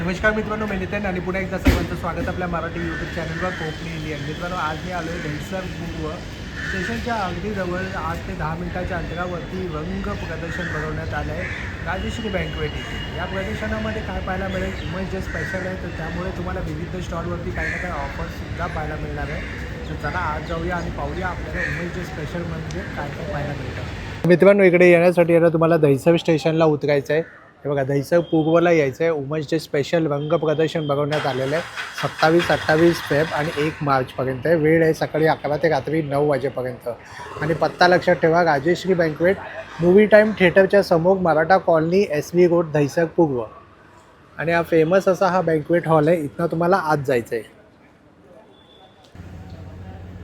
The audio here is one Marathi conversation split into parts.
नमस्कार मित्रांनो, मी नितीन आणि पुन्हा एकदा सर्वांचं स्वागत आपल्या मराठी यूट्यूब चॅनलवर कोकणी इंडियन. मित्रांनो, आज मी आलो आहे दहिसर बुगव स्टेशनच्या अगदी जवळ 8 ते 10 मिनिटाच्या अंतरावरती रंग प्रदर्शन भरवण्यात आलं आहे राजश्री बँकवेट इथे. या प्रदर्शनामध्ये काय पाहायला मिळेल, वुमन्स जे स्पेशल आहे, तर त्यामुळे तुम्हाला विविध स्टॉलवरती काही ना काही ऑफर्ससुद्धा पाहायला मिळणार आहे. तर चला आज जाऊया आणि पाहूया आपल्याला वुमन्स जे स्पेशल म्हणजे काय काय पाहायला मिळतं. मित्रांनो, इकडे येण्यासाठी तुम्हाला दहिसर स्टेशनला उतरायचं आहे. हे बघा, दहिसर पूर्वला यायचं आहे. वुमन्स डे स्पेशल रंग प्रदर्शन भरवण्यात आलेलं आहे 27-28 फेब आणि 1 मार्चपर्यंत आहे. वेळ आहे सकाळी 11 ते रात्री 9 वाजेपर्यंत. आणि पत्ता लक्षात ठेवा, राजश्री बँकवेट, मूवी टाईम थिएटरच्या समोर, Maratha colony, SV road, Dahisar पूर्व. आणि हा फेमस असा हा बँकवेट हॉल आहे. इथनं तुम्हाला आज जायचं आहे.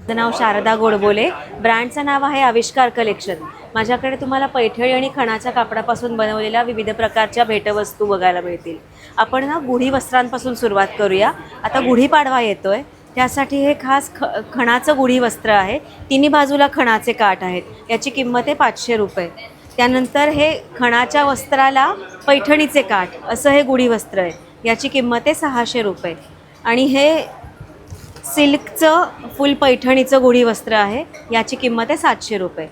माझं नाव शारदा गोडबोले. ब्रँडचं नाव आहे आविष्कार कलेक्शन. माझ्याकडे तुम्हाला पैठणी आणि खणाच्या कापडापासून बनवलेल्या विविध प्रकारच्या भेटवस्तू बघायला मिळतील. आपण ना गुढी वस्त्रांपासून सुरुवात करूया. आता गुढीपाडवा येतोय, त्यासाठी हे खास खणाचं गुढी वस्त्र आहे. तिन्ही बाजूला खणाचे काठ आहेत. याची किंमत आहे 500 रुपये. त्यानंतर हे खणाच्या वस्त्राला पैठणीचे काठ असं हे गुढी वस्त्र आहे. याची किंमत आहे 600 रुपये. आणि हे सिल्कचं फुल पैठणीचं गुढी वस्त्र आहे. याची किंमत आहे 700 रुपये.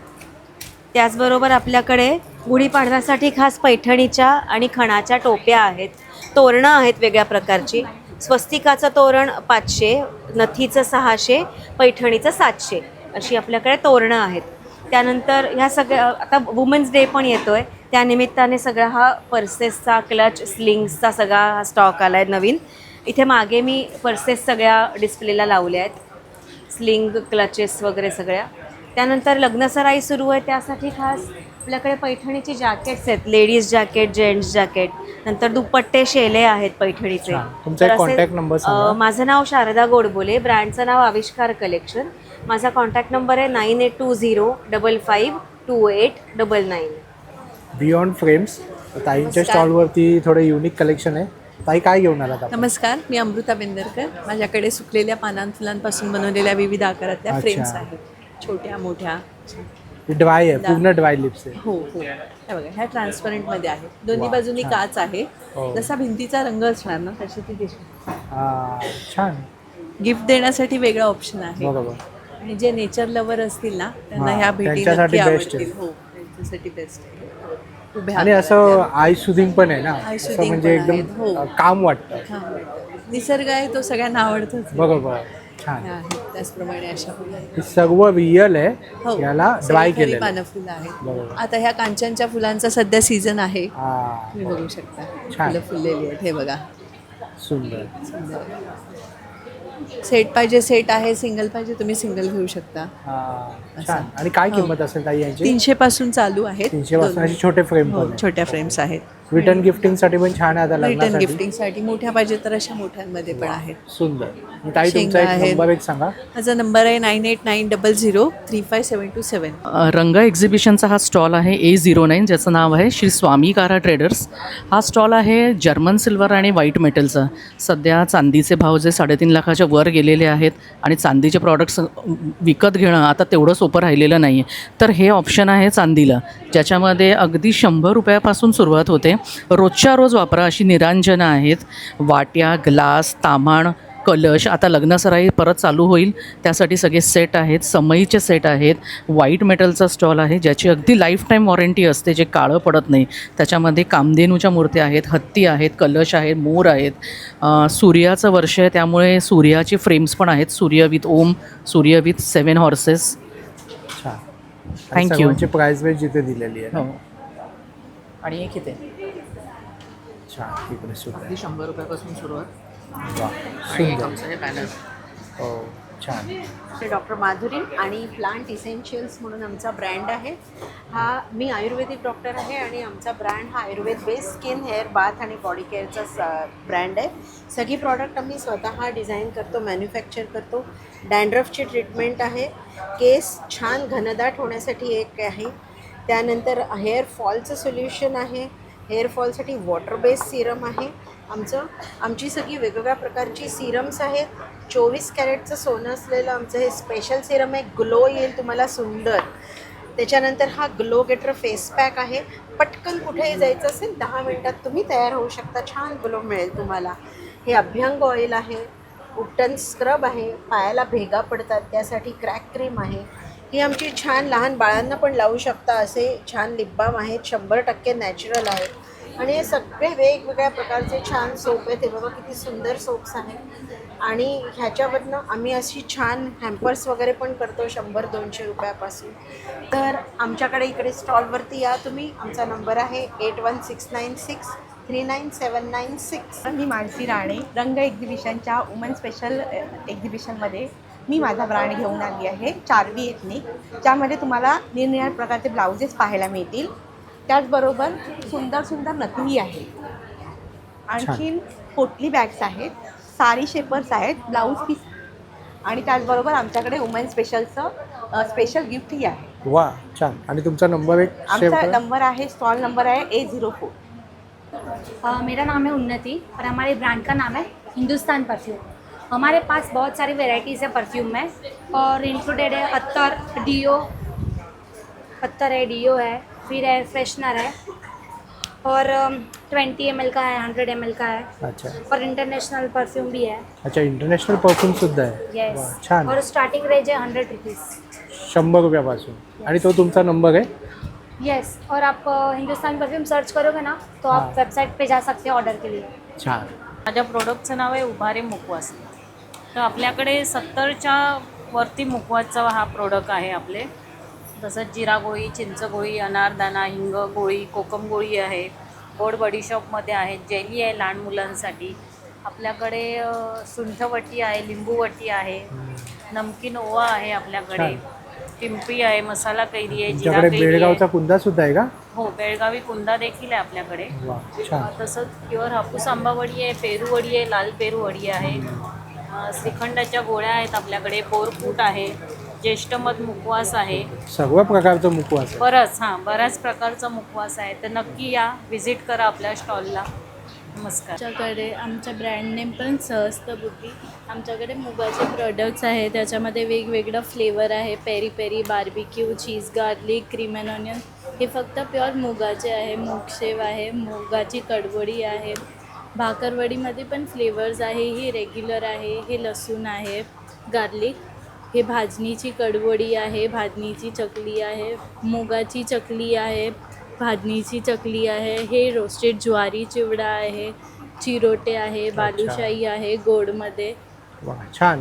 त्याचबरोबर आपल्याकडे गुढीपाडव्यासाठी खास पैठणीच्या आणि खणाच्या टोप्या आहेत. तोरणं आहेत वेगळ्या प्रकारची. स्वस्तिकाचं तोरण 500, नथीचं 600, पैठणीचं 700 अशी आपल्याकडे तोरणं आहेत. त्यानंतर ह्या सगळ्या, आता वुमन्स डे पण येतो आहे, त्यानिमित्ताने सगळा हा पर्सेसचा, क्लच, स्लिंग्सचा सगळा हा स्टॉक आला आहे नवीन. इथे मागे मी पर्सेस सगळ्या डिस्प्लेला लावल्या आहेत, स्लिंग, क्लचेस वगैरे सगळ्या. त्यानंतर लग्नसराई सुरू आहे, त्यासाठी खास आपल्याकडे पैठणीची जॅकेट्स आहेत. लेडीज जॅकेट, जेंट्स जॅकेट, नंतर दुपट्टे, शेले आहेत पैठणीचे. तुमचा कॉन्टॅक्ट नंबर सांगा. माझं नाव शारदा गोडबोले. ब्रँडचं नाव आविष्कार कलेक्शन. माझा कॉन्टॅक्ट नंबर आहे 9820552899. बियॉन्ड फ्रेम्स ताईंच्या स्टॉलवरती थोडं युनिक कलेक्शन आहे. ताई, काय घेऊन आलात आपण? नमस्कार, मी अमृता बेंदरकर. माझ्याकडे सुकलेल्या पानांफुलांपासून बनवलेल्या विविध आकारातल्या फ्रेम्स आहेत, छोट्या मोठ्या. ड्राय आहे, पूर्ण ड्राय लिप्स आहे. हो हो, हे बघा, ह्या ट्रान्सपरंटमध्ये आहेत. दोन्ही बाजूनी काच आहे. जसा भिंतीचा रंग असणार ना तशी ती दिसते. छान. गिफ्ट देण्यासाठी वेगळा ऑप्शन आहे. बरोबर. आणि जे नेचर लवर असतील ना, त्यांना ह्या भेटी त्यांच्यासाठी नक्की best आहे. आवडतील. हो, त्यांच्यासाठी बेस्ट आहे. आणि असं आय सुदिंग पण आहे ना, आय असं सुदिंग म्हणजे पण आहेत, एकदम हो. काम वाटतं. निसर्ग आहे तो सगळ्यांना आवडतोच. बरोबर. छान. त्याचप्रमाणे अशा फुलं आहेत. हे सर्व रिअल आहे. हो, याला ड्राय सगळी केलेलं पानं फुलं आहेत. बरोबर. आता ह्या कांच्यांच्या फुलांचा सध्या सीझन आहे, हा, तुम्ही बघू शकता. छान. फुलं फुललेली आहेत, हे बघा. सुंदर. सेट पाहिजे सेट आहे, सिंगल पाहिजे तुम्ही सिंगल घेऊ शकता. छान. आणि काय किंमत असेल ताई यांची? 300 पासून चालू आहेत. 300 पासून असे छोटे फ्रेम हो, पण आहे. छोट्या फ्रेम्स आहेत. रिटर्न गिफ्टिंगसाठी पण छान आहे आता रिटर्न लग्नासाठी. गिफ्टिंगसाठी मोठ्या पाहिजे तर अशा मोठ्यांमध्ये पण आहेत. सुंदर. ताई, तुमचा शेंगा एक आहेत. नंबर एक सांगा. माझा नंबर आहे 9890035727. रंग एक्झिबिशनचा हा स्टॉल आहे A09, ज्याचं नाव आहे श्री स्वामी कारा ट्रेडर्स. हा स्टॉल आहे जर्मन सिल्वर आणि व्हाईट मेटलचा. सध्या चांदीचे भाव जे 3.5 लाखाच्या वर गेलेले आहेत आणि चांदीचे प्रॉडक्ट्स विकत घेणं आता तेवढं सोपं राहिलेलं नाही आहे. तर हे ऑप्शन आहे चांदीला, ज्याच्यामध्ये अगदी 100 रुपयापासून सुरुवात होते. रोजच्या रोज वापरा अशी निरांजनं आहेत. वाट्या, ग्लास, ताम्हाण, कलश. आता लग्नसराई परत चालू होईल, त्यासाठी सगळे सेट आहेत. समईचे सेट आहेत. व्हाईट मेटलचा स्टॉल आहे, ज्याची अगदी लाईफ टाईम वॉरंटी असते, जे काळं पडत नाही. त्याच्यामध्ये कामधेनूच्या मूर्त्या आहेत, हत्ती आहेत, कलश आहेत, मोर आहेत. सूर्याचं वर्ष आहे, त्यामुळे सूर्याची फ्रेम्स पण आहेत. सूर्य विथ ओम, सूर्य विथ 7 हॉर्सेस. छान. Thank you. सर्वांची प्राइस वेज जिथे दिलेली आहे. हो. आणि हे किती? छान. इकडे सुद्धा. अगदी 100 रुपयापासून सुरुवात. वा, सुंदर. हे बॅनर. हो, छान. डॉक्टर माधुरी आणि प्लांट इसेन्शियल्स म्हणून आमचा ब्रँड आहे. हा, मी आयुर्वेदिक डॉक्टर आहे आणि आमचा ब्रँड हा Ayurveda based skin, hair, bath आणि बॉडी केअरचा ब्रँड आहे. सगळी प्रॉडक्ट आम्ही स्वतः डिझाईन करतो, मॅन्युफॅक्चर करतो. डॅन्ड्रफची ट्रीटमेंट आहे. केस छान घनदाट होण्यासाठी एक आहे. त्यानंतर हेअर फॉलचं सोल्युशन आहे. हेअर फॉलसाठी वॉटर बेस्ड सिरम आहे. आमची सगळी वेगवेगळ्या प्रकारची सिरम्स आहेत. 24 कॅरेटचं सोनं असलेलं आमचं हे स्पेशल सिरम आहे. ग्लो येईल तुम्हाला सुंदर. त्याच्यानंतर हा ग्लो गेटर फेस पॅक आहे. पटकन कुठेही जायचं असेल 10 मिनटात तुम्ही तयार होऊ शकता. छान ग्लो मिळेल तुम्हाला. हे अभ्यंग ऑइल आहे. उपटन स्क्रब आहे. पायाला भेगा पडतात त्यासाठी क्रॅक क्रीम आहे. ही आमची छान लहान बाळांना पण लावू शकता असे छान लिप बाम आहेत. 100% नॅचरल आहेत. आणि हे सगळे वेगवेगळ्या प्रकारचे छान सोप आहेत. हे बघा किती सुंदर सोप्स आहेत. आणि ह्याच्यावरनं आम्ही अशी छान हॅम्पर्स वगैरे पण करतो 100-200 रुपयापासून. तर आमच्याकडे इकडे स्टॉलवरती या तुम्ही. आमचा नंबर आहे 8169639796. मी मानसी राणे रंग एक्झिबिशनच्या वुमन स्पेशल एक्झिबिशनमध्ये मी माझा ब्रँड घेऊन आली आहे चार्वी एथनिक, ज्यामध्ये तुम्हाला निरनिराळ्या प्रकारचे ब्लाउजेस पाहायला मिळतील. त्याचबरोबर सुंदर सुंदर नथनी आहे. आणखीन पोटली बॅग्स आहेत, साडी शेपर्स आहेत, ब्लाऊज पीस आणि त्याचबरोबर आमच्याकडे वुमन स्पेशलचं स्पेशल गिफ्टही आहे. वा छान. आणि तुमचा नंबर एक शेअर आमचा करा. नंबर आहे, स्टॉल नंबर आहे A04. मेरा नाम है उन्नति और हमारे ब्रांड का नाम है हिंदुस्तान परफ्यूम. हमारे पास बहुत सारी वैरायटीज़ है परफ्यूम में और इंक्लूडेड है अत्तर, डीओ है, फिर एयर फ्रेशनर है और 20 ml का है, 100 ml का है अच्छा और इंटरनेशनल परफ्यूम भी है. अच्छा. इंटरनॅशनल परफ्यूम सुद्धा आहे. वा, यस. छान. और स्टार्टिंग रेंज है 100 रुपीज़. 100 रुपयापासून. आणि तो तुमचा नंबर आहे. यस. और आप हिंदुस्तान परफ्यूम सर्च करोगे ना तो आप वेबसाइट पे जा सकते हैं ऑर्डर के लिए. छान. माझ्या प्रोडक्टचं नाव आहे उभारे मुखवास. तर आपल्याकडे 70च्या वरती मुखवासचा हा प्रोडक्ट आहे आपले. तसंच जिरा गोळी, चिंच गोळी, अनारदाना, हिंग गोळी, कोकम गोळी आहे. गोड बडीशॉपमध्ये आहे. जेली आहे लहान मुलांसाठी. आपल्याकडे सुंठवटी आहे, लिंबूवटी आहे, नमकीन ओवा आहे आपल्याकडे, पिंपरी आहे, मसाला कैरी आहे, जिरा तुमच्याकडे कैरी बेळगावचा आहे. कुंदा सुद्धा आहे का? हो, बेळगावी कुंदा देखील आहे आपल्याकडे. वा छान. तसंच प्युअर हापूस आंबा वडी आहे, पेरू वडी आहे, लाल पेरू वडी आहे. श्रीखंडाच्या गोळ्या आहेत आपल्याकडे, बोरकूट आहे, ज्येष्ठमध मुखवास आहे. सर्व प्रकारचा मुखवास आहे. बऱ्याच प्रकारचा मुखवास आहे. तर नक्की या, व्हिजिट करा आपल्या स्टॉलला. नमस्कार. आमच्याकडे आमच्या ब्रँड नेम पण सहस्त्र बुटी. आमच्याकडे मुगाचे प्रोडक्ट्स आहे, त्याच्यामध्ये वेगवेगळं फ्लेवर आहे. Peri peri, barbecue, cheese garlic, cream and onion. हे फक्त प्युअर मुगाचे आहे. मूगशेव आहे, मुगाची कडवडी आहे. भाकरवडीमध्ये पण फ्लेवर्स आहे. ही रेग्युलर आहे, हे लसूण आहे, गार्लिक. हे भाजणीची कडवडी आहे, भाजणीची चकली आहे, मुगाची चकली आहे, भाजणीची चकली आहे. हे रोस्टेड ज्वारी चिवडा आहे, चिरोटे आहे, बालुशाही आहे गोडमध्ये. वा छान.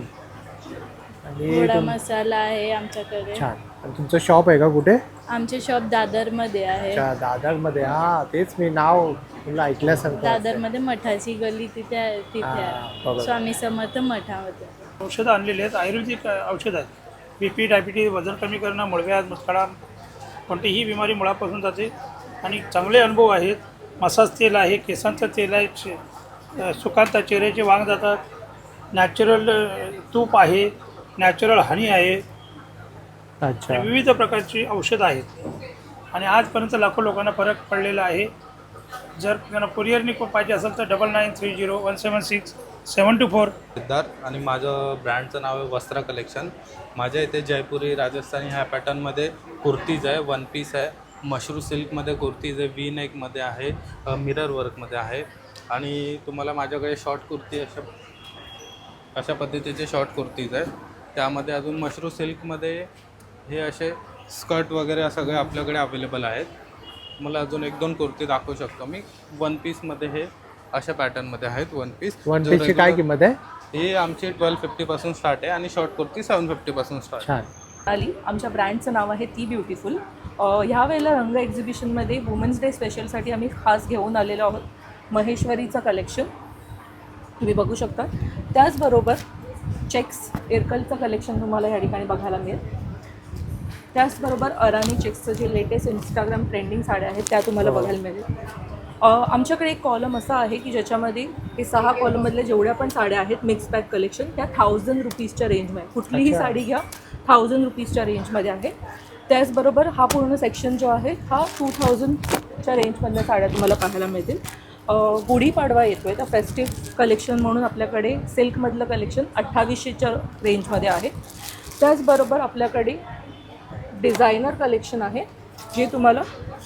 आणि गोडा मसाला आहे आमच्याकडे. छान. आणि तुमचं शॉप आहे का कुठे? आमचे शॉप दादरमध्ये आहे. अच्छा दादरमध्ये. हां तेच मी नाव तुला ऐकल्यासारखं वाटतंय. दादरमध्ये मठाची गली तिथे आहे, तिथे बरोबर. आहे स्वामी समर्थ मठामध्ये. औषधं आणलेली आहेत. आयुर्वेदिक औषधं आहेत. BP, डायबिटीज, वजन कमी करणं, मुळव्याध, मुतखडा, कोणतीही बिमारी मुळापासून जाते. आणि चांगले अनुभव आहेत. मसाज तेल आहे, केसांचं तेल आहे, सुकांत चेहऱ्याचे वांग जातात. नॅचरल तूप आहे, नॅचरल हनी आहे. अच्छा. विविध प्रकारची औषधं आहेत. आणि आजपर्यंत लाखो लोकांना फरक पडलेला आहे. जर त्यांना कुरिअरनी पाहिजे असेल तर 9930176724. सिद्धार्थ आणि माझं ब्रँडचं नाव आहे वस्त्रा कलेक्शन. माझ्या इथे जयपुरी, राजस्थानी ह्या पॅटर्नमध्ये कुर्तीज आहे, वन पीस आहे, मशरू सिल्कमध्ये कुर्तीज आहे, वी नेकमध्ये आहे, मिरर वर्कमध्ये आहे. आणि तुम्हाला माझ्याकडे शॉर्ट कुर्ती अशा पद्धतीचे शॉर्ट कुर्तीज आहेत. त्यामध्ये अजून मशरू सिल्कमध्ये हे असे स्कर्ट वगैरे सगळे आपल्याकडे अवेलेबल आहेत. मला अजून 1-2 कुर्ती दाखवू शकतो मी. वन पीसमध्ये हे अशा पॅटर्नमध्ये आहेत वन पीस. वन पीसची काय किंमत आहे? हे आमची 1250 पासून स्टार्ट आहे आणि शॉर्ट कुर्ती 750 पासून स्टार्ट. छान. आली. आमच्या ब्रँडचं नाव आहे ती ब्युटिफुल. ह्या वेळेला रंग एक्झिबिशनमध्ये वुमन्स डे स्पेशलसाठी आम्ही खास घेऊन आलेलो आहोत महेश्वरीचं कलेक्शन, तुम्ही बघू शकता. त्याचबरोबर चेक्स एअरकलचं कलेक्शन तुम्हाला ह्या ठिकाणी बघायला मिळेल. त्याचबरोबर अराणी चेक्सचं जे लेटेस्ट इंस्टाग्राम ट्रेंडिंग साड्या आहेत त्या तुम्हाला बघायला मिळेल. आमच्याकडे एक कॉलम असा आहे की ज्याच्यामध्ये हे 6 कॉलममधल्या जेवढ्या पण साड्या आहेत मिक्स पॅक कलेक्शन त्या 1000 रुपीजच्या रेंजमध्ये. कुठलीही साडी घ्या 1000 रुपीजच्या रेंजमध्ये आहे. त्याचबरोबर हा पूर्ण सेक्शन जो आहे हा 2000च्या रेंजमधल्या साड्या तुम्हाला पाहायला मिळतील. गुढीपाडवा येतो आहे तर फेस्टिव्ह कलेक्शन म्हणून आपल्याकडे सिल्कमधलं कलेक्शन 2800च्या रेंजमध्ये आहे. त्याचबरोबर आपल्याकडे डिझायनर कलेक्शन आहे जे तुम्हाला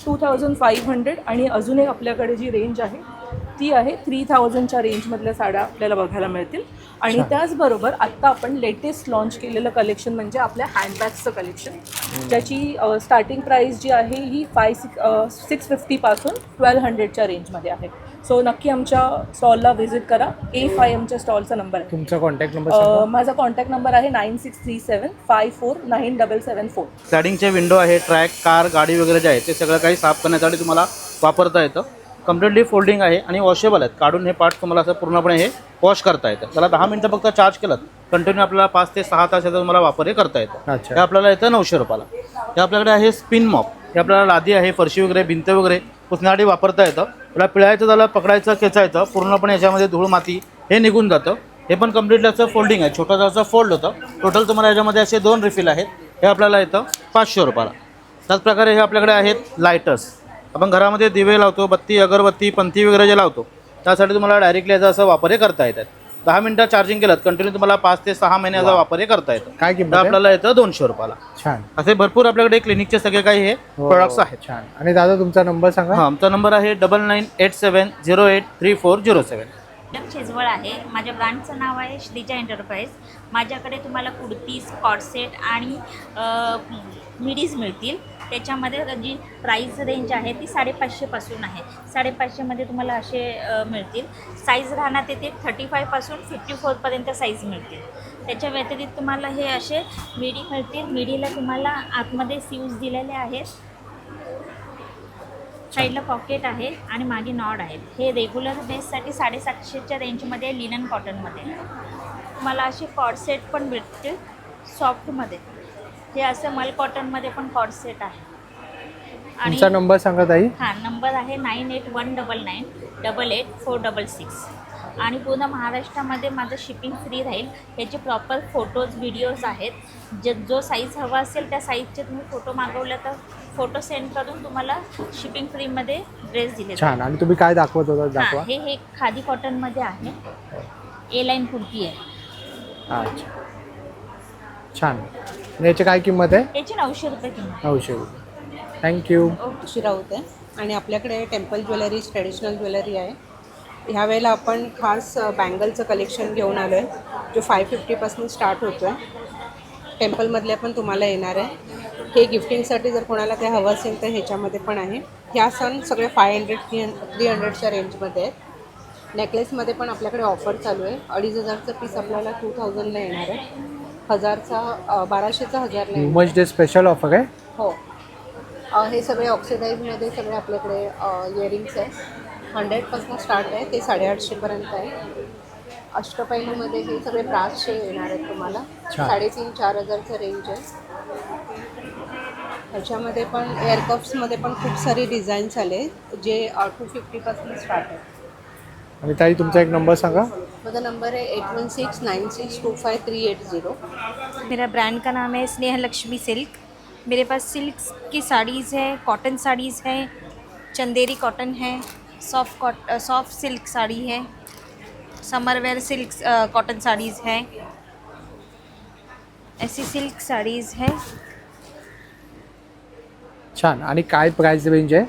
2500 आणि अजून एक आपल्याकडे जी रेंज आहे ती आहे 3000च्या रेंजमधल्या साड्या आपल्याला बघायला मिळतील. आणि अच्छा. त्याचबरोबर आत्ता आपण लेटेस्ट लॉन्च केलेलं कलेक्शन म्हणजे आपल्या हँडबॅग्सचं कलेक्शन, ज्याची स्टार्टिंग प्राईस जी आहे ही 650पासून 1200च्या रेंजमध्ये आहे. सो नक्की आमच्या स्टॉलला व्हिजिट करा. A5 आमच्या स्टॉलचा नंबर आहे. तुमचा कॉन्टॅक्ट नंबर सांगा. माझा कॉन्टॅक्ट नंबर आहे 9637549774. स्लायडिंगचे विंडो आहे, ट्रॅक, कार, गाडी वगैरे जे आहे ते सगळं काही साफ करण्यासाठी तुम्हाला वापरता येतं. कम्प्लिटली फोल्डिंग आहे आणि वॉशेबल आहेत. काढून हे पार्ट तुम्हाला असं पूर्णपणे हे वॉश करता येतं. त्याला 10 मिनटं फक्त चार्ज केलं कंटिन्यू आपल्याला 5 ते 6 तास याचा तुम्हाला वापर हे करता येतं. अच्छा. हे आपल्याला येतं 900 रुपयाला. हे आपल्याकडे आहे स्पिन मॉप. हे आपल्याला लादी आहे, फरशी वगैरे, भिंत वगैरे पुसण्यासाठी वापरता येतं. त्याला पिळायचं, त्याला पकडायचं, खेचायचं, पूर्णपणे याच्यामध्ये धूळ माती हे निघून जातं. हे पण कम्प्लिटली असं फोल्डिंग आहे, छोटं असं फोल्ड होतं. टोटल तुम्हाला याच्यामध्ये असे 2 रिफिल आहेत. हे आपल्याला येतं 500 रुपयाला. त्याचप्रकारे हे आपल्याकडे आहेत लायटर्स. आपण घरामध्ये दिवे लावतो, बत्ती, अगरबत्ती, पंथी वगैरे जे लावतो त्यासाठी तुम्हाला डायरेक्टली याचा असं वापर हे करता येतात. 10 मिनटं चार्जिंग केलं कंटिन्यू तुम्हाला 5 ते 6 महिन्याचा वापर हे करता येतो. काय किंमत तर आहे? आपल्याला येतं 200 रुपयाला. छान. असे भरपूर आपल्याकडे क्लिनिकचे सगळे काही हे प्रोडक्ट्स आहेत. छान. आणि दादा तुमचा नंबर सांगा. हां, आमचा नंबर आहे 9987083407. शेजवळ आहे. माझ्या ब्रँडचं नाव आहे श्रीजा एंटरप्राइज. माझ्याकडे तुम्हाला कुर्तीज, कॉर्सेट आणि मिडीज मिळतील. त्याच्यामध्ये जी प्राईस रेंज आहे ती 550पासून आहे. 550मध्ये तुम्हाला असे मिळतील. साईज राहणार ते 35पासून 54पर्यंत साईज मिळतील. त्याच्या व्यतिरिक्त तुम्हाला हे असे मिडी मिळतील. मिडीला तुम्हाला आतमध्ये सीव्ज दिलेले आहेत, साईडला पॉकेट आहे आणि मागे नॉड आहेत. हे रेग्युलर बेससाठी 750च्या रेंजमध्ये लिनन कॉटनमध्ये. तुम्हाला असे कॉर्डसेट पण भेटतील सॉफ्टमध्ये. हे असं मल कॉटनमध्ये पण कॉर्डसेट आहे. आणि तुमचा नंबर सांगा ताई. हां, नंबर आहे 9819998846. आणि पूर्ण महाराष्ट्रामध्ये माझं शिपिंग फ्री राहील. याचे प्रॉपर फोटोज, व्हिडिओज आहेत. जो साईज हवा असेल त्या साईजचे तुम्ही फोटो मागवले तर फोटो सेंड करून तुम्हाला शिपिंग फ्रीमध्ये ड्रेस दिले. छान. आणि तुम्ही काय दाखवत होता? दाखवा. हे खादी कॉटनमध्ये आहे. A लाईन कुर्ती आहे. अच्छा. छान. आणि याची काय किंमत आहे? याची 900 रुपये किंमत. 900 रुपये. थँक्यू. शिरावत आहे. आणि आपल्याकडे टेम्पल ज्वेलरी, ट्रेडिशनल ज्वेलरी आहे. ह्या वेळेला आपण खास बँगलचं कलेक्शन घेऊन आलो आहे, जो 550पासून स्टार्ट होतो आहे. टेम्पलमधल्या पण तुम्हाला येणार आहे. हे गिफ्टिंगसाठी जर कोणाला काय हवं असेल तर ह्याच्यामध्ये पण आहे. ह्या सण सगळे 500-300च्या रेंजमध्ये आहेत. नेकलेसमध्ये पण आपल्याकडे ऑफर चालू आहे. 2500चं पीस आपल्याला 2000ला येणार आहे. 1200चा 1000ला येणार. वुमन्स डे स्पेशल ऑफर आहे. हो. हे सगळे ऑक्सिडाईजमध्ये सगळे आपल्याकडे इयरिंग्स आहे. 100पासून स्टार्ट आहे ते 850पर्यंत आहे. अष्टपैलूमध्ये हे सगळे ब्रासचे येणार आहेत तुम्हाला. 3500-4000चं रेंज आहे. ह्याच्यामध्ये पण एअरकफ्समध्ये पण खूप सारी डिझाईन्स आले जे 250पासून स्टार्ट आहे. आणि ताई तुमचा एक नंबर सांगा. माझा नंबर है 8169625380. मेरा ब्रांड का नाम है स्नेह लक्ष्मी सिल्क. मेरे पास सिल्क की साड़ीज़ है, कॉटन साड़ीज़ है, चंदेरी कॉटन है, सॉफ्ट सिल्क साड़ी है, summer wear silk cotton saris है, ऐसी सिल्क साड़ीज़ है. छान. आणि काय प्राइस रेंज आहे?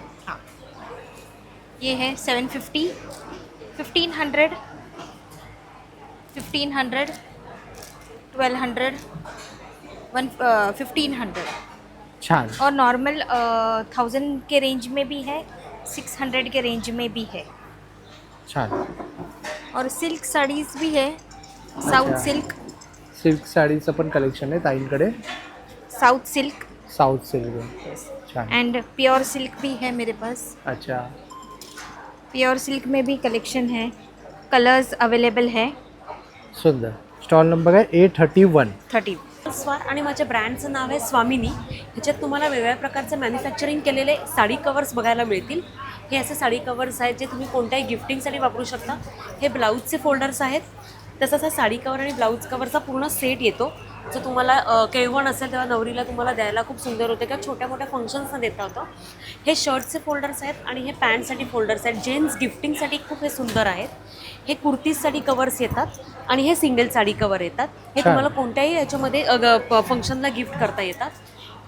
ये है 750, 1500, 1200, 1500. छान. और नॉर्मल 1000 के रेंज में भी है, 600 के रेंज में भी है. छान. और सिल्क साड़ीज़ भी है. साउथ सिल्क, सिल्क साडीचं पण कलेक्शन आहे ताईंकडे. साउथ सिल्क छान. एंड प्योर सिल्क भी है मेरे पास. अच्छा. प्योर सिल्क में भी कलेक्शन है. कलर्स अवेलेबल है. सुंदर. स्टॉल नंबर आहे A31. स्वार आणि माझ्या ब्रँडचं नाव आहे स्वामिनी. ह्याच्यात तुम्हाला वेगवेगळ्या प्रकारचे मॅन्युफॅक्चरिंग केलेले साडी कवर्स बघायला मिळतील. हे असे साडी कवर्स आहेत जे तुम्ही कोणत्याही गिफ्टिंगसाठी वापरू शकता. हे ब्लाऊजचे फोल्डर्स आहेत. तसंच हा साडी कवर आणि ब्लाऊज कवरचा पूर्ण सेट येतो जो तुम्हाला केळवण असेल तेव्हा नवरीला तुम्हाला द्यायला खूप सुंदर होते किंवा छोट्या मोठ्या फंक्शन्सना देता होतं. हे शर्टचे फोल्डर्स आहेत आणि हे पॅन्टसाठी फोल्डर्स आहेत. जेंट्स गिफ्टिंगसाठी खूप हे सुंदर आहेत. हे कुर्तीजसाठी कवर्स येतात आणि हे सिंगल साडी कवर येतात. हे तुम्हाला कोणत्याही याच्यामध्ये फंक्शनला गिफ्ट करता येतात.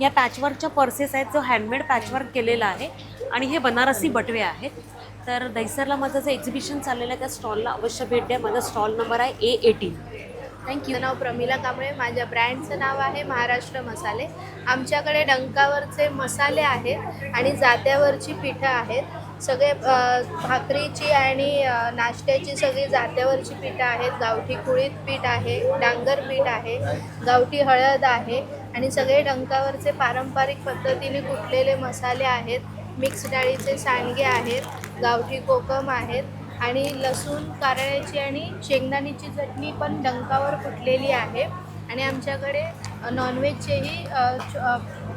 या पॅचवर्कच्या पर्सेस आहेत, जो हँडमेड पॅचवर्क केलेला आहे आणि हे बनारसी बटवे आहेत. तर दहिसरला माझं जे एक्झिबिशन चाललेलं आहे त्या स्टॉलला अवश्य भेट द्या. माझा स्टॉल नंबर आहे A18. थँक्यू. माझं नाव प्रमिला कांबळे. माझ्या ब्रँडचं नाव आहे महाराष्ट्र मसाले. आमच्याकडे डंकावरचे मसाले आहेत आणि जात्यावरची पिठं आहेत. सगळे भाकरीची आणि नाश्त्याची सगळी जात्यावरची पिठं आहेत. गावठी कुळीत पीठ आहे, डांगर पीठ आहे, गावठी हळद आहे आणि सगळे डंकावरचे पारंपरिक पद्धतीने कुटलेले मसाले आहेत. मिक्स डाळीचे सांडगे आहेत, गावठी कोकम आहेत आणि लसूण, कारळ्याची आणि शेंगदाण्याची चटणी पण डंकावर कुटलेली आहे. आणि आमच्याकडे नॉनव्हेजचेही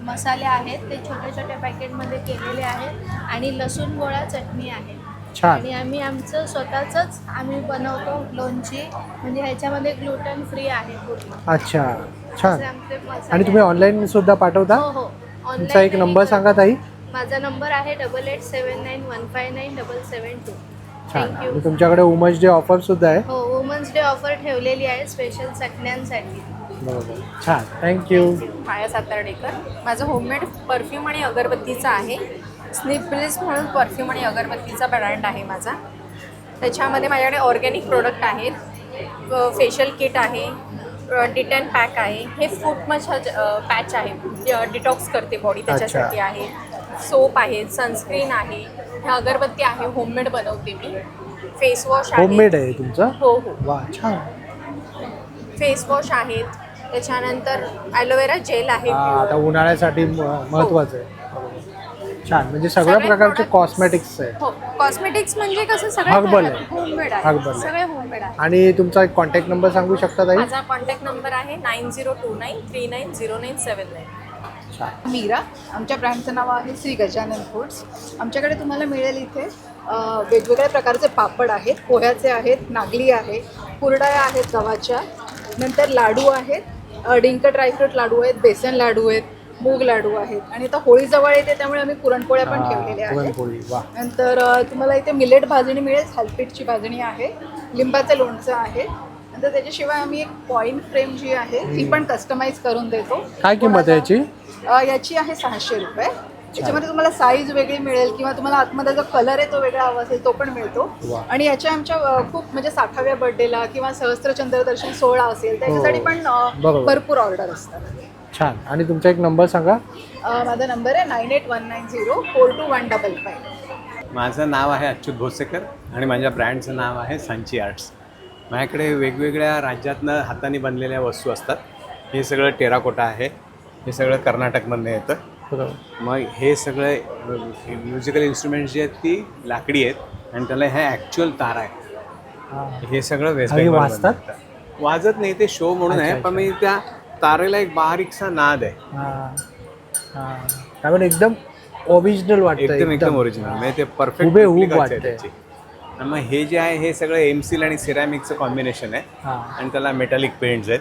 मसाले आहेत, ते छोट्या छोट्या पॅकेटमध्ये केलेले आहेत आणि लसूण गोळा चटणी आहे. छान. आणि आम्ही आमचं स्वतःचंच आम्ही बनवतो लोणची, म्हणजे ह्याच्यामध्ये ग्लुटन फ्री आहे पूर्ण. अच्छा, छान. असे आमचे मसाले आणि तुम्ही ऑनलाईन सुद्धा पाठवता? हो हो, तुमचा एक नंबर सांगा ताई. माझा नंबर आहे 8879159772. छान. थँक्यू. आणि तुमच्याकडे वुमन्स डे ऑफर सुद्धा आहे? हो, वुमन्स डे ऑफर ठेवलेली आहे स्पेशल चटण्यांसाठी. बरोबर. छान, थँक्यू. माया सातार्डेकर. माझं होममेड परफ्यूम आणि अगरबत्तीचं आहे. स्निप ब्लिस म्हणून परफ्यूम आणि अगरबत्तीचा ब्रँड आहे माझा. त्याच्यामध्ये माझ्याकडे ऑर्गॅनिक प्रोडक्ट आहेत, फेशियल किट आहे, डिटॅन पॅक आहे, हे फूट मसाज पॅच आहे, डिटॉक्स करते बॉडी त्याच्यासाठी आहे, सोप आहे, सनस्क्रीन आहे, ह्या अगरबत्ती आहे, होममेड बनवते मी. फेस वॉश आहे. होममेड आहे तुमचं? हो हो. वा, छान. फेस वॉश आहेत, त्याच्यानंतर ॲलोवेरा जेल आहे. आता उन्हाळ्यासाठी महत्वाचं आहे. छान, म्हणजे सगळ्या प्रकारचे कॉस्मेटिक्स आहे. हो, कॉस्मेटिक्स म्हणजे कसं हर्बल सगळं आहे. होममेड हर्बल आहे, आहे. सगळे होममेड आहे. आणि तुमचा एक कॉन्टॅक्ट नंबर सांगू शकता ताई? माझा कॉन्टॅक्ट नंबर आहे 9029390979. मीरा. आमच्या ब्रँडचं नाव आहे श्री गजानन फूड्स. आमच्याकडे तुम्हाला मिळेल इथे वेगवेगळ्या प्रकारचे पापड आहेत, पोह्याचे आहेत, नागली आहे, कुरडया आहेत गव्हाच्या, नंतर लाडू आहेत, डिंक ड्रायफ्रूट लाडू आहेत, बेसन लाडू आहेत, मूग लाडू आहेत आणि आता होळी जवळ येते त्यामुळे आम्ही पुरणपोळ्या पण ठेवलेल्या आहेत. नंतर तुम्हाला इथे मिलेट भाजणी मिळेल, थालपीठची भाजणी आहे, लिंबाचं लोणचं आहे. नंतर त्याच्याशिवाय आम्ही एक पॉईंट फ्रेम जी आहे ती पण कस्टमाइज करून देतो. काय किंमत आहे याची? याची आहे 600 रुपये. याच्यामध्ये तुम्हाला साईज वेगळी मिळेल किंवा तुम्हाला आतमध्ये जो कलर आहे तो वेगळा हवा असेल तो पण मिळतो. आणि याच्या आमच्या खूप म्हणजे 60व्या बर्थडेला किंवा सहस्त्रचंद्रदर्शन सोहळा असेल त्याच्यासाठी पण भरपूर ऑर्डर असतात. छान. आणि तुमचा एक नंबर सांगा? माझा नंबर आहे 9819042155. माझं नाव आहे अच्युत भोसेकर आणि माझ्या ब्रँडचं नाव आहे सांची आर्ट्स. माझ्याकडे वेगवेगळ्या राज्यातनं हाताने बनलेल्या वस्तू असतात. हे सगळं टेराकोटा आहे, हे सगळं कर्नाटकमधनं येतं. मग हे सगळे म्युझिकल इन्स्ट्रुमेंट्स जे आहेत ती लाकडी आहेत आणि त्याला ह्या ॲक्च्युअल तार आहे. हे सगळं वेस्ट बेंगॉल वाजत नाही, ते शो म्हणून आहे, पण मी त्या तारेला एक बारीकसा नाद आहे. एकदम ओरिजिनल वाटतं. एकदम ओरिजिनल, म्हणजे ते परफेक्ट त्याची. आणि मग हे जे आहे हे सगळं एमसील आणि सिरॅमिकचं कॉम्बिनेशन आहे आणि त्याला मेटॅलिक पेंट्स आहेत.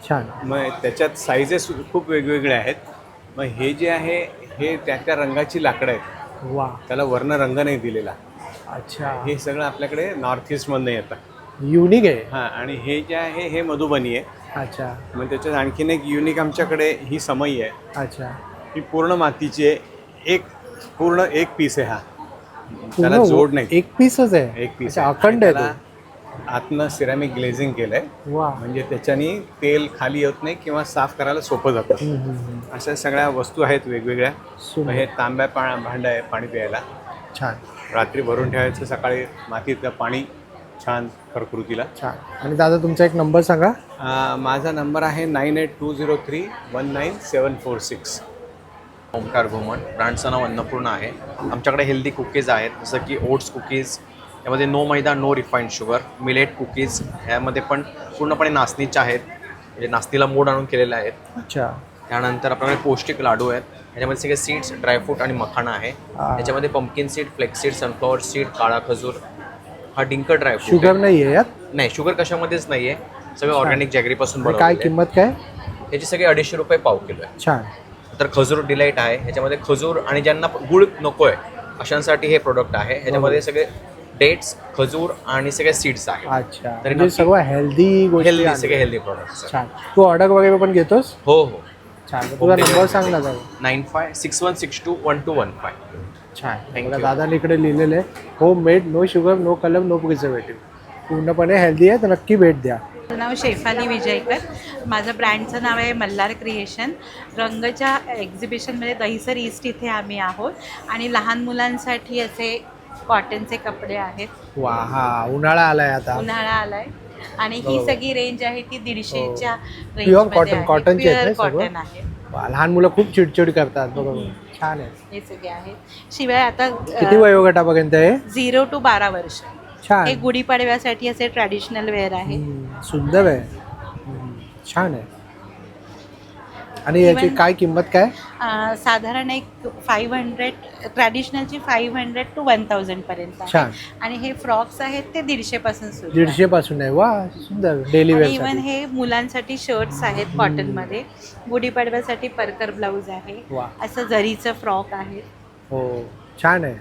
छान. मग त्याच्यात साईजेस खूप वेगवेगळे आहेत. मग हे जे आहे हे त्या रंगाची लाकडं आहेत. वा. त्याला वर्ण रंग नाही दिलेला. अच्छा. हे सगळं आपल्याकडे नॉर्थ ईस्टमधनं येतं. युनिक आहे. हां. आणि हे जे आहे हे मधुबनी आहे. अच्छा. मग त्याच्यात आणखीन एक युनिक आमच्याकडे ही समई आहे. अच्छा. ही पूर्ण मातीची आहे. पूर्ण एक पीस आहे. हा त्याला जोड नाही, एक पीसच आहे. एक पीस अखंड आहे. आतनं सिरॅमिक ग्लेझिंग केलंय. वा. म्हणजे त्याच्यानी तेल खाली येत नाही किंवा साफ करायला सोपं जातं. अशा सगळ्या वस्तू आहेत वेगवेगळ्या. हे तांब्या भांड आहे पाणी प्यायला. छान. रात्री भरून ठेवायचं, सकाळी मातीतलं पाणी छान प्रकृतीला. छान. आणि दादा तुमचा एक नंबर सांगा? माझा नंबर आहे 9820319746. ओमकार घुमण. ब्रँडचं नाव अन्नपूर्णा आहे. आमच्याकडे हेल्दी कुकीज आहेत, जसं की ओट्स कुकीज, यामध्ये no maida no refined sugar. Millet cookies ह्यामध्ये पण पूर्णपणे नाचणीच्या आहेत, म्हणजे नाचणीला मोड आणून केलेल्या आहेत. अच्छा. त्यानंतर आपल्याकडे पौष्टिक लाडू आहेत, ह्याच्यामध्ये सगळे सीड्स, ड्रायफ्रूट आणि मखाणा आहे. त्याच्यामध्ये pumpkin seed, flax seed, sunflower seed, काळा खजूर, हा डिंक ड्रायफ्रूट. शुगर नाही आहे यात? नाही, शुगर कशामध्येच नाही आहे. सगळं ऑर्गॅनिक जॅगरीपासून बनवलं. काय किंमत काय? याची सगळी 250 रुपये पाव किलो आहे. छान. तर खजूर डिलाईट आहे, ह्याच्यामध्ये खजूर आणि ज्यांना गुळ नको आहे अशांसाठी हे प्रोडक्ट आहे. ह्याच्यामध्ये सगळे डेट्स, खजूर आणि सगळे सीड्स आहेत. अच्छा. म्हणजे सगळं हेल्दी गोष्टी, सगळे हेल्दी प्रोडक्ट्स. छान. तू ऑर्डर वगैरे पण घेतोस? हो हो. छान. तुझा नंबर सांग ना दादा. 9561621215. छान. Thank बघा you. दादाने इकडे लिहिलेलं आहे homemade, no sugar, no colour, no preservative. पूर्णपणे हेल्दी आहे, तर नक्की भेट द्या. माझं नाव शेफाली विजयकर. माझं ब्रँडचं नाव आहे मल्हार क्रिएशन. रंगच्या एक्झिबिशनमध्ये दहीसर ईस्ट इथे आम्ही आहोत आणि लहान मुलांसाठी असे कॉटनचे कपडे आहेत. वा हा उन्हाळा आलाय आता. उन्हाळा आलाय आणि ही बरोबर. सगळी रेंज आहे ती 150च्या प्युअर कॉटन, कॉटनचे आहेत प्युअर ना सगळं? कॉटन आहे. वा, लहान मुलं खूप चिडचिड करतात. बरोबर. छान आहे. हे सगळे आहेत. शिवाय आता किती वयोगटापर्यंत आहे? 0 to 12 वर्ष. छान. हे गुढीपाडव्यासाठी असे ट्रॅडिशनल वेअर आहे. सुंदर आहे. छान आहे. आणि याची Even- काय किंमत काय? साधारण एक 500 ट्रॅडिशनलची 500 to 1000 पर्यंत आहे. छान. आणि हे फ्रॉक्स आहेत ते 150 पासून सुरू 150 पासून आहे. वा सुंदर. Daily even wear. हे मुलांसाठी शर्ट्स आहेत कॉटनमध्ये. गुढीपाडव्यासाठी परकर ब्लाऊज आहे. वा. असं जरीचं फ्रॉक आहे. हो छान आहे.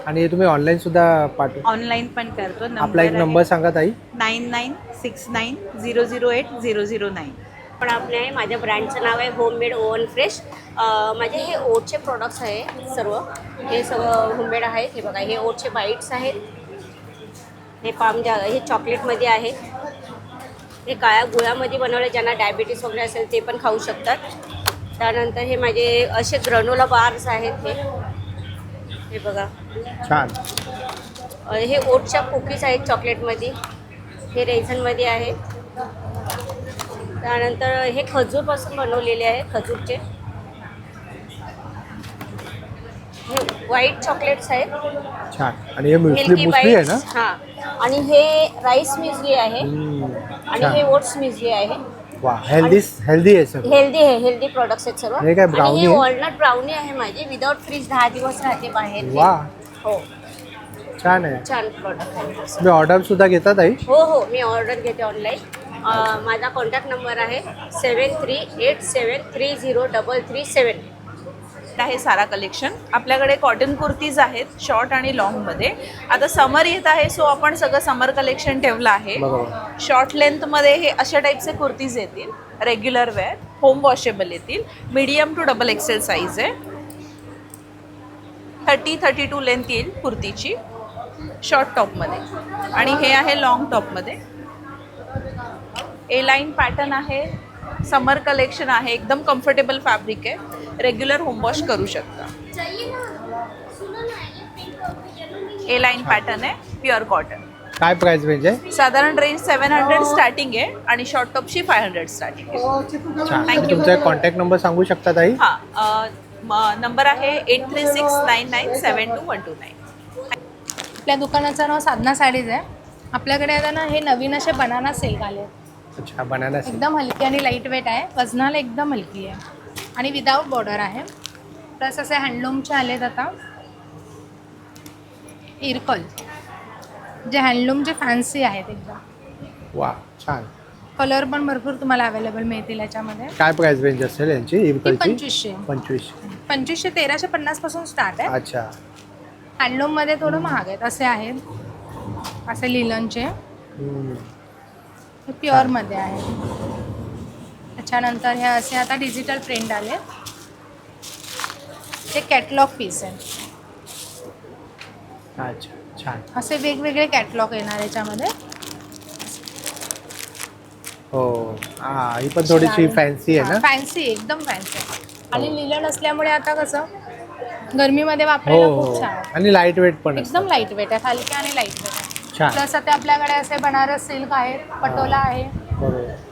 आणि हे तुम्ही ऑनलाईन सुद्धा पाठव. ऑनलाईन पण करतो. आपला एक नंबर सांगा ताई. 9969008009. पण आपले आहे. माझ्या ब्रँडचं नाव आहे होममेड ओव्हन फ्रेश. माझे हे ओटचे प्रोडक्ट्स आहे सर्व. हे सगळं होममेड आहे. हे बघा हे ओटचे बाईट्स आहेत. हे हे चॉकलेटमध्ये आहे. हे काळ्या गुळामध्ये बनवले. ज्यांना डायबिटीस वगैरे असेल ते पण खाऊ शकतात. त्यानंतर हे माझे असे ग्रनोला बार्स आहेत. हे बघा छान. हे ओटच्या कुकीज आहेत चॉकलेटमध्ये. हे रेझनमध्ये आहे. त्यानंतर हे खजूरपासून बनवलेले आहे. खजूरचे हे व्हाईट चॉकलेट्स आहेत. छान. आणि हे मिल्की मुसली आहे ना? हां. आणि हे राईस मिझली आहे. आणि हे ओट्स मिझली आहे. वा हेल्दी आहे सगळं. हेल्दी प्रोडक्ट्स आहेत सर्व. हे काय आणि ब्राउनी हे आहे? वॉलनट ब्राउनी आहे माझी. विदाउट फ्रीज 10 दिवस राहते बाहेर. वा हो छान आहे. छान प्रोडक्ट आहे. तुम्ही ऑर्डर सुद्धा घेता ताई? हो मी ऑर्डर घेते ऑनलाईन. माझा कॉन्टॅक्ट नंबर आहे 7387330337. आहे सारा कलेक्शन. आपल्याकडे कॉटन कुर्तीज आहेत शॉर्ट आणि लॉंगमध्ये. आता समर येत आहे सो आपण सगळं समर कलेक्शन ठेवलं आहे. शॉर्ट लेंथमध्ये हे अशा टाईपचे कुर्तीज येतील. रेग्युलर वेअर होम वॉशेबल येतील. Medium to double XL size आहे. 30-32 लेंथ येईल कुर्तीची शॉर्ट टॉपमध्ये. आणि हे आहे लॉंग टॉपमध्ये. ए लाईन पॅटर्न आहे. समर कलेक्शन आहे. एकदम कम्फर्टेबल फॅब्रिक आहे. रेग्युलर होम वॉश करू शकता. ए लाईन पॅटर्न आहे. Pure cotton. काय प्राइस रेंज आहे? साधारण रेंज 700 स्टार्टिंग आहे आणि शॉर्ट टॉपची 500 स्टार्टिंग आहे. छान. आणि तुमचा कॉन्टॅक्ट नंबर सांगू शकता ताई? हां नंबर आहे 8369972129. आपल्या दुकानाचं नाव साधना साडीज आहे. आपल्याकडे आता ना हे नवीन असे बनाना सिल्क आले. अच्छा बनाना सिल्क. एकदम हलकी आणि लाईट वेट आहे. वजनाला एकदम हलकी आहे आणि विदाऊट बॉर्डर आहे. प्लस असे हँडलूमचे आलेत आता. इरकल जे हँडलूमचे फॅन्सी आहेत एकदम. वा छान. कलर पण भरपूर तुम्हाला अवेलेबल मिळतील याच्यामध्ये. काय प्राइस रेंज असेल यांची? ही इरकलची 2500. 2500 1350 पासून स्टार्ट आहे. अच्छा. हँडलूममध्ये थोडं महाग आहेत. असे आहेत असे लिलनचे. हे प्युअरमध्ये आहे. त्याच्यानंतर हे असे आता डिजिटल प्रिंट आले. ते कॅटलॉग पीस आहे. अच्छा छान. असे वेगवेगळे कॅटलॉग येणार याच्यामध्ये. हो हा ही पण थोडीशी फॅन्सी आहे ना? फॅन्सी एकदम फॅन्सी आहे. आणि लिलन असल्यामुळे आता कसं गरमीमध्ये वापरायला खूप छान आहे. आणि लाईट वेट पण एकदम लाईट वेट आहे. हलके आणि लाईट वेट आहे. छान. प्लस आता आपल्याकडे असे बनारस सिल्क आहेत. पटोला आहे.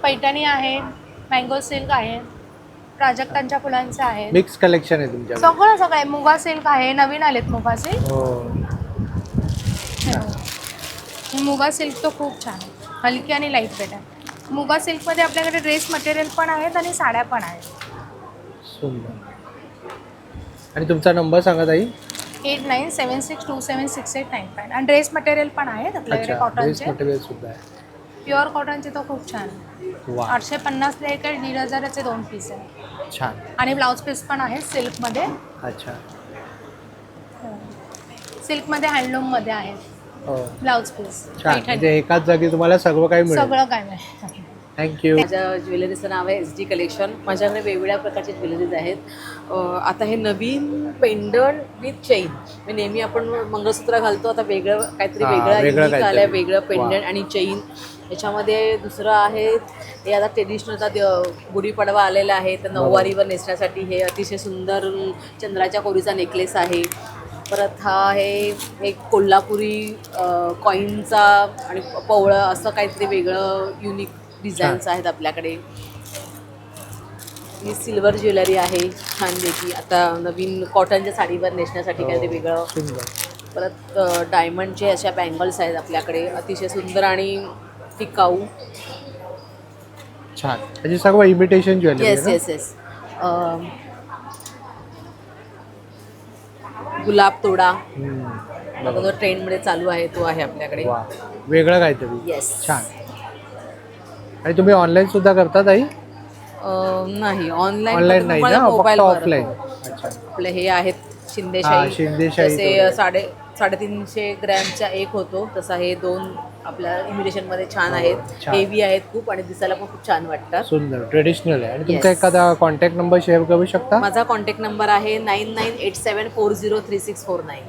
पैठणी आहे. मँगो सिल्क आहे. प्राजक्तांच्या फुलांचं आहे. मिक्स कलेक्शन आहे तुमच्या? सगळं आहे. मुगा सिल्क आहे. नवीन आलेत मुगा सिल्क. मुगा सिल्क तो खूप छान आहे. हलकी आणि लाईट वेट आहे. मुगा सिल्कमध्ये आपल्याकडे ड्रेस मटेरियल पण आहेत आणि साड्या पण आहेत. सुंदर. आणि तुमचा नंबर सांगा ताई? 8976276895. आणि ड्रेस मटेरियल पण आहेत आपल्याकडे कॉटनचे. मटेरियल सुद्धा आहे. प्युअर कॉटनचे तो खूप छान आहे. 850 ला एक 1500चे 2 पीस आहे. छान. आणि ब्लाऊज पीस पण आहे सिल्कमध्ये. अच्छा. सिल्कमध्ये हँडलूममध्ये आहे ब्लाऊज पीस. छान. म्हणजे एकाच जागी तुम्हाला सगळं काही मिळेल. सगळं काय नाही. थँक्यू. माझ्या ज्वेलरीचं नाव आहे SD कलेक्शन. माझ्याकडे वेगवेगळ्या प्रकारचे ज्वेलरीज आहेत. आता हे नवीन पेंडंट विथ चेन. मी नेहमी आपण मंगळसूत्र घालतो, आता वेगळं काहीतरी वेगळं आलं आहे, वेगळं पेंडंट आणि चेन. याच्यामध्ये दुसरं आहे हे आता ट्रेडिशनल, आता गुढीपाडवा आलेला आहे तर नऊवारीवर नेसण्यासाठी हे अतिशय सुंदर चंद्राच्या कोरीचा नेकलेस आहे. परत हा आहे एक कोल्हापुरी कॉईनचा आणि पवळं असं काहीतरी वेगळं युनिक डिझाईन्स आहेत आपल्याकडे. ही सिल्वर ज्वेलरी आहे छानपैकी, आता नवीन कॉटनच्या साडीवर नेसण्यासाठी काहीतरी वेगळं. परत डायमंडचे अशा बँगल्स आहेत आपल्याकडे, अतिशय सुंदर आणि टिकाऊ. छान. म्हणजे सर्व imitation jewellery. Yes yes yes. गुलाब तोडा आता जो ट्रेंडमध्ये चालू आहे तो आहे आपल्याकडे. वेगळं काहीतरी. येस. छान. आणि तुम्ही ऑनलाईन सुद्धा करता ताई? नाही ऑनलाईन नाही ना, फक्त ऑफलाईन. अच्छा. आपले हे आहेत शिंदेशाही. जसे 350 ग्रॅमचा एक होतो तसा हे 2 आपल्या इमिटेशनमध्ये छान आहेत. हेवी आहेत खूप आणि दिसायला पण खूप छान वाटतात. सुंदर ट्रेडिशनल आहे. आणि तुमचा एखादा कॉन्टॅक्ट नंबर शेअर करू शकता? माझा कॉन्टॅक्ट नंबर आहे 9987403649.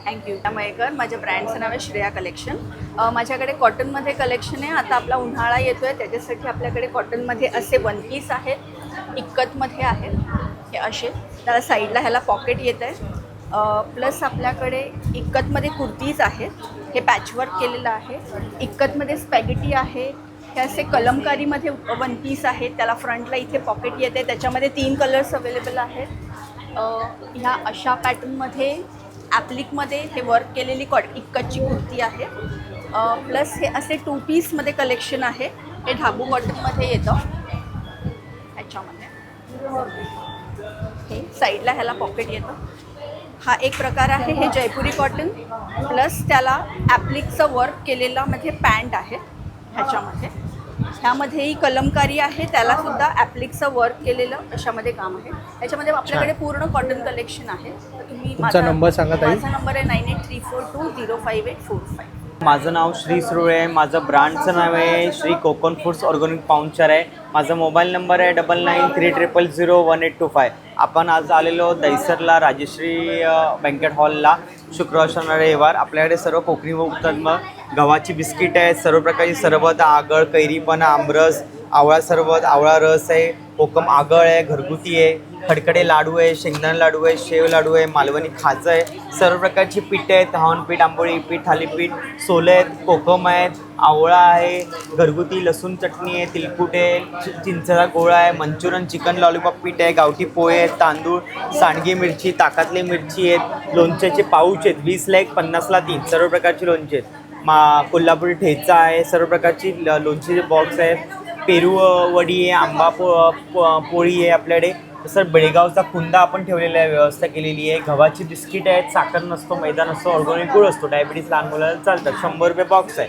थँक्यू. मयेकर. माझ्या ब्रँडचं नाव आहे श्रेया कलेक्शन. माझ्याकडे कॉटनमध्ये कलेक्शन आहे. आता आपला उन्हाळा येतो आहे त्याच्यासाठी आपल्याकडे कॉटनमध्ये असे 1 पीस आहेत, इक्कतमध्ये आहेत हे असे. त्याला साईडला ह्याला पॉकेट येत आहे. प्लस आपल्याकडे इक्कतमध्ये कुर्तीज आहेत, हे पॅचवर्क केलेलं आहे. इक्कतमध्ये स्पॅगेटी आहे. हे असे कलमकारीमध्ये 1 पीस आहे, त्याला फ्रंटला इथे पॉकेट येते. त्याच्यामध्ये 3 कलर्स अवेलेबल आहेत. ह्या अशा पॅटर्नमध्ये ॲप्लिकमध्ये हे वर्क केलेली इक्कतची कुर्ती आहे. प्लस हे असे 2 पीसमध्ये कलेक्शन आहे. हे ढाबू कॉटनमध्ये येतं. ह्याच्यामध्ये हे साईडला ह्याला पॉकेट येतं. हा एक प्रकार आहे. हे जयपुरी कॉटन प्लस त्याला ॲप्लिकचं वर्क केलेला मध्ये पॅन्ट आहे. ह्याच्यामध्ये ह्यामध्येही कलमकारी आहे, त्यालासुद्धा ॲप्लिकचं वर्क केलेलं अशामध्ये काम आहे. ह्याच्यामध्ये आपल्याकडे पूर्ण कॉटन कलेक्शन आहे. तर तुम्ही तुमचा नंबर सांगा ताई. माझा नंबर आहे 9834205845. माझं नाव श्री सुरळे आहे. माझं ब्रँडचं नाव आहे श्री कोकण फूड्स ऑर्गॅनिक पाउंचर आहे. माझा मोबाईल नंबर आहे 9930001825. आपण आज आलेलो दहिसरला राजश्री बँकेट हॉलला शुक्रवार शनिवार रविवार. आपल्याकडे सर्व कोकणी उत्पादन, मग गव्हाची बिस्किट आहेत, सर्व प्रकारची सरबत, आगळ, कैरीपणा, आमरस, आवळा सरबत, आवळा रस आहे, कोकम आगळ आहे, घरगुती आहे, खडखडे लाडू आहे, शेंगदाणा लाडू आहे, शेव लाडू आहे, मालवणी खाजं आहे, सर्व प्रकारची पीठ आहेत, हवनपीठ, आंबोळी पीठ, थालीपीठ, सोले आहेत, कोकम आहेत, आवळा आहे, घरगुती लसूण चटणी आहे, तिलकुट आहे, चिंचेचा गोळा आहे, मंचुरियन चिकन लॉलीपॉप पीठ आहे, गावठी पोहे आहेत, तांदूळ, सांडगी मिरची, ताकातली मिरची आहेत, लोणच्याचे पाऊच आहेत, 20ला 1 50ला 3, सर्व प्रकारची लोणचे आहेत. कोल्हापुरी ठेचा आहे, सर्व प्रकारची लोणचीचे बॉक्स आहेत, पेरू वडी आहे, आंबा पोळी आहे आपल्याकडे. तसं बेळगावचा कुंदा आपण ठेवलेला आहे, व्यवस्था केलेली आहे. गव्हाची बिस्किट आहेत, साखर नसतो, मैदा नसतो, ऑर्गॅनिक गुळ असतो, डायबिटीस लहान मुलाला चालतात. 100 रुपये बॉक्स आहे.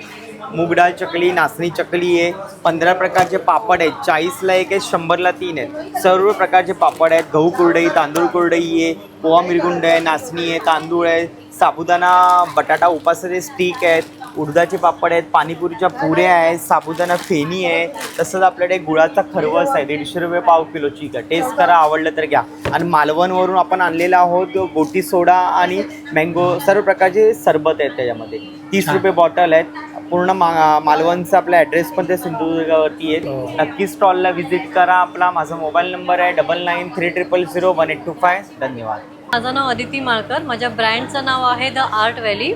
मूग डाळ चकली, नाचणी चकली आहे, 15 प्रकारचे पापड आहेत, 40ला 1 आहे, 100ला 3 आहेत. सर्व प्रकारचे पापड आहेत, गहू कुरडई, तांदूळ कुरडई आहे, पोहा मिरगुंड आहे, नाचणी आहे, तांदूळ आहे, साबुदाणा बटाटा उपासाचे स्टिक आहेत, उडदाचे पापड आहेत, पाणीपुरीच्या पुऱ्या आहेत, साबुदाणा फेणी आहे. तसंच आपल्याकडे गुळाचा खरवस आहे, 150 रुपये पाव किलोची. का टेस्ट करा, आवडलं तर घ्या. आणि मालवणवरून आपण आणलेला आहोत गोटी सोडा आणि मँगो, सर्व प्रकारचे सरबत आहेत त्याच्यामध्ये. 30 रुपये बॉटल आहेत. पूर्ण मालवणचा आपला ॲड्रेस पण ते सिंधुदुर्गावरती आहे. नक्की स्टॉलला व्हिजिट करा. आपला माझा मोबाईल नंबर आहे 9930001825. धन्यवाद. माझं नाव अदिती माळकर. माझ्या ब्रँडचं नाव आहे द आर्ट व्हॅली.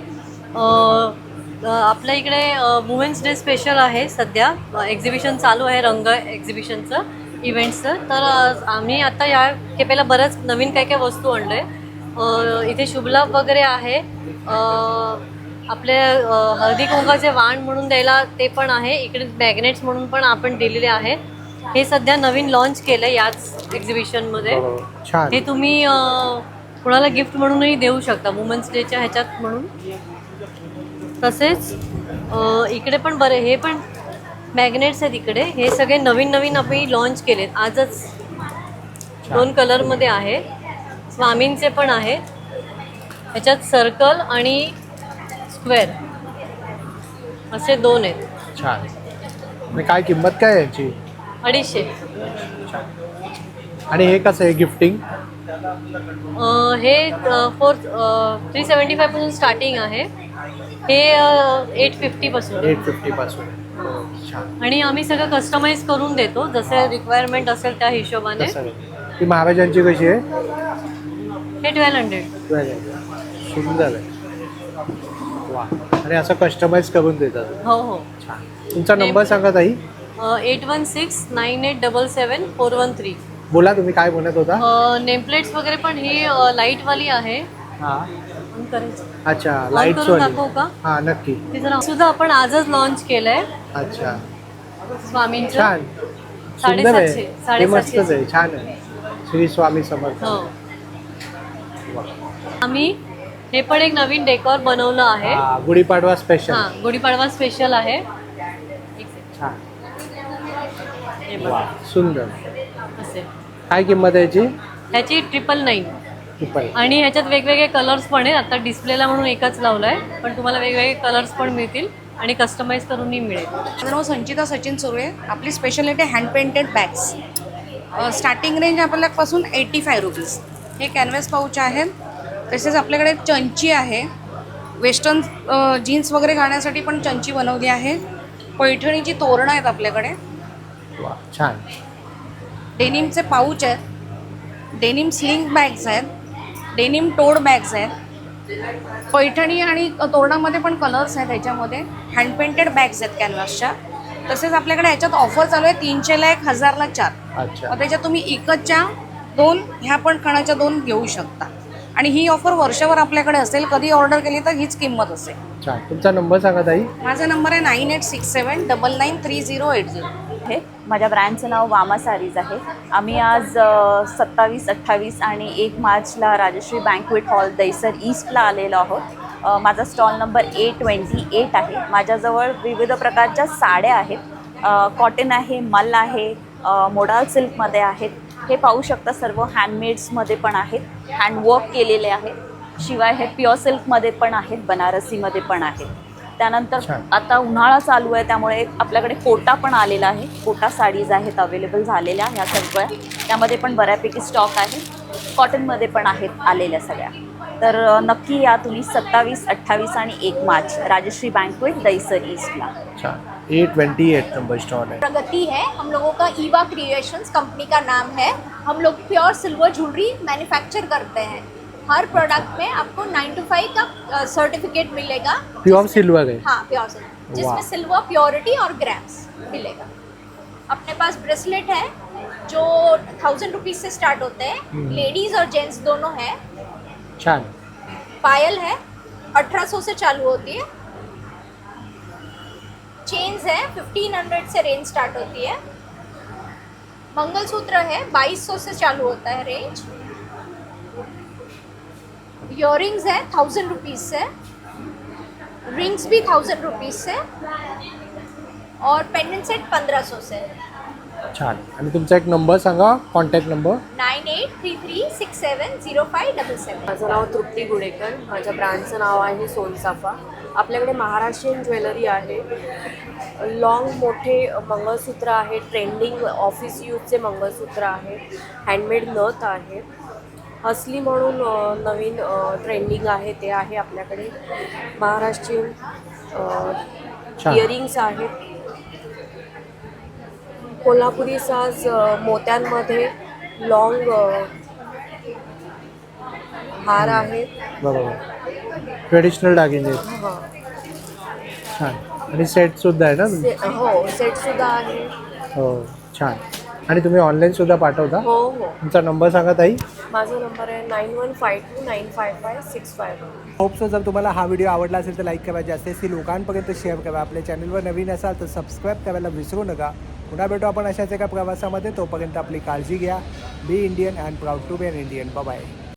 आपल्या इकडे वुमेन्स डे स्पेशल आहे. सध्या एक्झिबिशन चालू आहे, रंग एक्झिबिशनचं इव्हेंट्सचं. तर आम्ही आता या खेपेला बरंच नवीन काय काय वस्तू आणलं आहे. इथे शुभलाभ वगैरे आहे. आपले हळदी कुंकाचे वाण म्हणून द्यायला ते पण आहे. इकडे मॅग्नेट्स म्हणून पण आपण दिलेले आहेत. हे सध्या नवीन लॉन्च केलं आहे याच एक्झिबिशनमध्ये. हे तुम्ही कुणाला गिफ्ट म्हणूनही देऊ शकता वुमेन्स डेच्या ह्याच्यात म्हणून. तसेच इकडे पण बरे हे पण मॅग्नेट्स आहेत इकडे. हे सगळे नवीन नवीन आम्ही लॉन्च केलेत आजच. 2 कलरमध्ये आहे. स्वामींचे पण आहेत. ह्याच्यात सर्कल आणि स्क्वेअर असे 2 आहेत. छान. आणि काय किंमत काय आहे याची? 250. आणि हे कसं आहे गिफ्टिंग? हे 375 पासून स्टार्टिंग आहे. हे 850 पासून. 850 पासून. छान. आणि आम्ही सगळं कस्टमाइज करून देतो, जसे रिक्वायरमेंट असेल त्या हिशोबाने. ती महाराजांची कशी आहे? हे 1200. सुंदर आहे. वा. आणि असं कस्टमाइज करून देतात. हो हो. छान. तुमचा नंबर सांगा ताई. 8169877413. बोला, तुम्ही काय म्हणत होता? नेमप्लेट्स वगैरे पण ही लाईटवाली आहे. हां. ऑन करायचं. अच्छा, ऑन लाईट्स करून वाली. दाखवू का? हां, नक्की. तिचं सुद्धा आपण आजच लॉन्च केलंय. अच्छा. स्वामींचं. छान. सुंदर आहे. 750. हे मस्तच आहे, छान आहे. श्री स्वामी समर्थ. हो. आम्ही हे पण एक नवीन डेकोर बनवलं आहे. हां, गुढीपाडवा स्पेशल. हां, गुढीपाडवा स्पेशल आहे. छान. हे वा, बघा. सुंदर. असे. काय किंमत आहे याची? ह्याची 999. ट्रिपल. आणि ह्याच्यात वेगवेगळे कलर्स पण आहेत. आता डिस्प्लेला म्हणून एकच लावलाय, पण तुम्हाला वेगवेगळे कलर्स पण मिळतील आणि कस्टमाइज करूनही मिळेल. माझं नाव संचिता सचिन सुर्वे. आपली speciality hand painted bags. Starting range आपल्यापासून 85 रुपीज. हे कॅनव्हास पाऊच आहे. तसेच आपल्याकडे चंची आहे. वेस्टर्न जीन्स वगैरे घालण्यासाठी पण चंची बनवली आहे. पैठणीची तोरणं आहेत आपल्याकडे. वा, छान. डेनिमचे पाऊच आहेत. डेनिम स्लिंग बॅग्स आहेत. डेनिम टोड बॅग्स आहेत. पैठणी आणि तोरणामध्ये पण कलर्स आहेत याच्यामध्ये. हँड पेंटेड बॅग्स आहेत कॅनव्हासच्या. तसेच आपल्याकडे याच्यात ऑफर चालू आहे 300ला 1, 1000ला 4. अच्छा. मग त्याच्यात तुम्ही इकतच्या 2, ह्या पण खणाच्या 2 घेऊ शकता. आणि ही ऑफर वर्षभर आपल्याकडे असेल. कधी ऑर्डर केली तर हीच किंमत असेल. छान. तुमचा नंबर सांगा ताई. माझा नंबर आहे 9867993080. आहे. माझ्या ब्रँडचं नाव वामा सारीज आहे. आम्ही आज 27, 28 आणि 1 मार्चला राजश्री बँक्वेट हॉल दहिसर ईस्टला आलेलो आहोत. माझा स्टॉल नंबर A28 आहे. माझ्याजवळ विविध प्रकारच्या साड्या आहेत. कॉटन आहे, मल आहे, मोडाल सिल्कमध्ये आहेत. हे पाहू शकता, सर्व हँडमेड्समध्ये पण आहेत, हँडवर्क केलेले आहेत. शिवाय हे प्युअर सिल्कमध्ये पण आहेत, बनारसीमध्ये पण आहेत. त्यानंतर आता उन्हाळा चालू आहे, त्यामुळे आपल्याकडे कोटा पण आलेला आहे. कोटा साडीज आहेत अवेलेबल झालेल्या ह्या सगळ्या. त्यामध्ये पण बऱ्यापैकी स्टॉक आहे. कॉटनमध्ये पण आहेत आलेल्या सगळ्या. तर नक्की या तुम्ही 27, 28 आणि 1 मार्च राजश्री बँक्वेट दहिसर ईस्टला. छान. 828 नंबर स्टॉल है. प्रगति है, हम लोगों का ईवा क्रिएशंस कंपनी का नाम है. हम लोग प्योर सिल्वर ज्वेलरी मैन्युफैक्चर करते हैं. हर प्रोडक्ट में आपको 9 to 5 का सर्टिफिकेट मिलेगा. प्योर सिल्वर है. हाँ, प्योर सिल्वर, जिसमें सिल्वर प्योरिटी और ग्राम्स मिलेगा. अपने पास ब्रेसलेट है जो 1000 रुपीज़ से स्टार्ट होते हैं. लेडीज़ और जेंट्स दोनों है. छान. पायल है 1800 से चालू होती है. चेन्स है 1500 से रेंज स्टार्ट होती है. मंगलसूत्र है 2200 से चालू होता है रेंज. इयररिंग्स है 1000 रुपीज़ से. रिंग्स भी 1000 रुपीज़ से. और पेंडेंट सेट 1500 से. छान. आणि तुमचा एक नंबर सांगा, कॉन्टॅक्ट नंबर. 9833670577. माझं नाव तृप्ती गुडेकर. माझ्या ब्रँडचं नाव आहे सोनसाफा. आपल्याकडे महाराष्ट्रीयन ज्वेलरी आहे. लॉंग मोठे मंगळसूत्र आहे, ट्रेंडिंग ऑफिस यूजचे मंगळसूत्र आहे, हँडमेड नथ आहे. हसली म्हणून नवीन ट्रेंडिंग आहे ते आहे आपल्याकडे. महाराष्ट्रीयन इयरिंग्स आहेत. कोल्हापुरी साज मोत्यांमध्ये लॉंग हार आहेत. बरोबर. ट्रेडिशनल दागिने आहेत. हां. छान. आणि सेट सुद्धा आहे ना तुमचे? हो, सेटसुद्धा आहे. हो, छान. आणि तुम्ही ऑनलाईन सुद्धा पाठवता? हो हो. तुमचा नंबर सांगा ताई. माझा नंबर आहे 9152955651. होप सो जर तुम्हाला हा व्हिडिओ आवडला असेल तर लाईक करा, जास्तीत लोकांपर्यंत शेअर करा. आपल्या चॅनलवर नवीन असाल तर सबस्क्राईब करायला विसरू नका. पुन्हा भेटू आपण अशाच एका प्रवासामध्ये. तोपर्यंत आपली काळजी घ्या. Be Indian and proud to be an Indian. Bye.